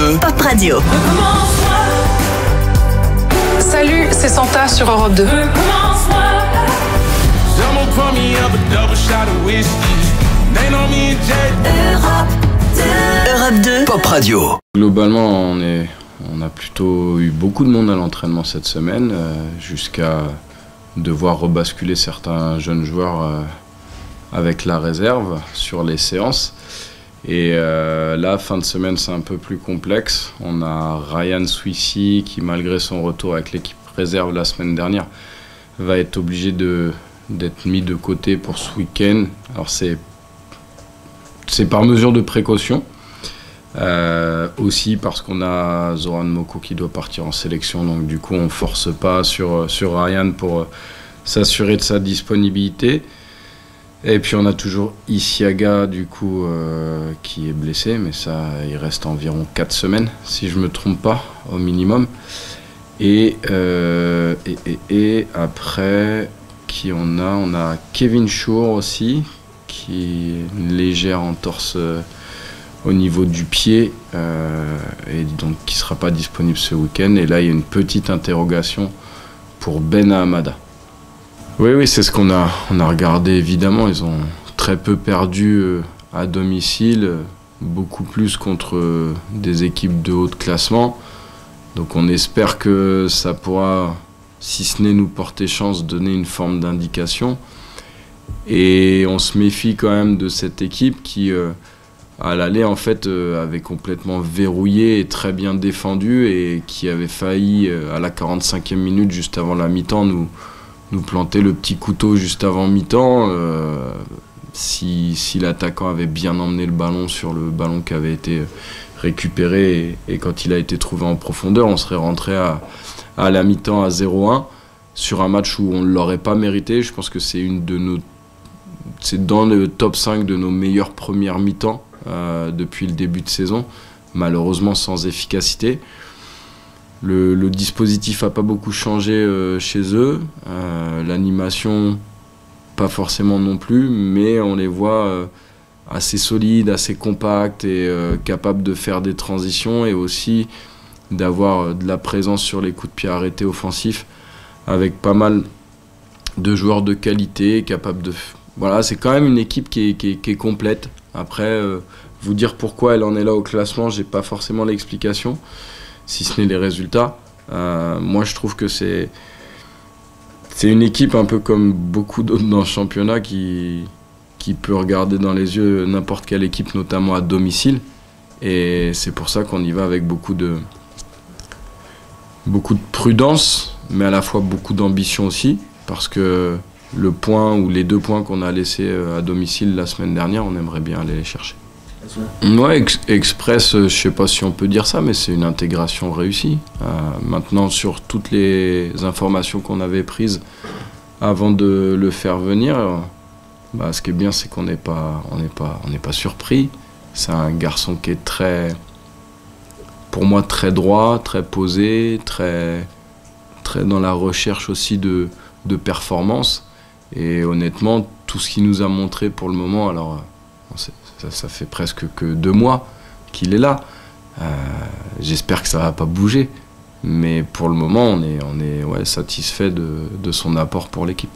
2, Pop Radio. Salut, c'est Santa sur Europe 2. Europe 2, Pop Radio. Globalement, on a plutôt eu beaucoup de monde à l'entraînement cette semaine, jusqu'à devoir rebasculer certains jeunes joueurs avec la réserve sur les séances. Et là, fin de semaine, c'est un peu plus complexe. On a Ryan Swissy qui, malgré son retour avec l'équipe réserve la semaine dernière, va être obligé d'être mis de côté pour ce week-end. Alors c'est par mesure de précaution. Aussi parce qu'on a Zoran Moko qui doit partir en sélection, donc du coup on force pas sur Ryan pour s'assurer de sa disponibilité. Et puis on a toujours Isiaga du coup qui est blessé, mais ça il reste environ 4 semaines si je me trompe pas au minimum. Et après qui on a Kevin Shore aussi qui est une légère entorse au niveau du pied et donc qui ne sera pas disponible ce week-end. Et là, il y a une petite interrogation pour Ben Hamada. Oui, c'est ce qu'on a regardé évidemment. Ils ont très peu perdu à domicile, beaucoup plus contre des équipes de haut de classement. Donc on espère que ça pourra, si ce n'est nous porter chance, donner une forme d'indication. Et on se méfie quand même de cette équipe qui... à l'aller en fait avait complètement verrouillé et très bien défendu et qui avait failli à la 45e minute juste avant la mi-temps nous planter le petit couteau juste avant mi-temps si l'attaquant avait bien emmené le ballon sur le ballon qui avait été récupéré et quand il a été trouvé en profondeur, on serait rentré à la mi-temps à 0-1 sur un match où on ne l'aurait pas mérité. Je pense que c'est dans le top 5 de nos meilleures premières mi-temps depuis le début de saison, malheureusement sans efficacité. Le dispositif n'a pas beaucoup changé chez eux, l'animation pas forcément non plus, mais on les voit assez solides, assez compacts et capables de faire des transitions et aussi d'avoir de la présence sur les coups de pied arrêtés offensifs avec pas mal de joueurs de qualité, capables de... Voilà, c'est quand même une équipe qui est complète. Après, vous dire pourquoi elle en est là au classement, j'ai pas forcément l'explication, si ce n'est les résultats. Moi, je trouve que c'est une équipe un peu comme beaucoup d'autres dans le championnat qui peut regarder dans les yeux n'importe quelle équipe, notamment à domicile. Et c'est pour ça qu'on y va avec beaucoup de prudence, mais à la fois beaucoup d'ambition aussi, parce que le point ou les 2 points qu'on a laissés à domicile la semaine dernière, on aimerait bien aller les chercher. Ouais, Express, je sais pas si on peut dire ça, mais c'est une intégration réussie. Maintenant, sur toutes les informations qu'on avait prises avant de le faire venir, ce qui est bien, c'est qu'on n'est pas surpris. C'est un garçon qui est pour moi, très droit, très posé, très dans la recherche aussi de performance. Et honnêtement, tout ce qu'il nous a montré pour le moment, alors ça fait presque que 2 mois qu'il est là. J'espère que ça va pas bouger, mais pour le moment, on est satisfait de son apport pour l'équipe.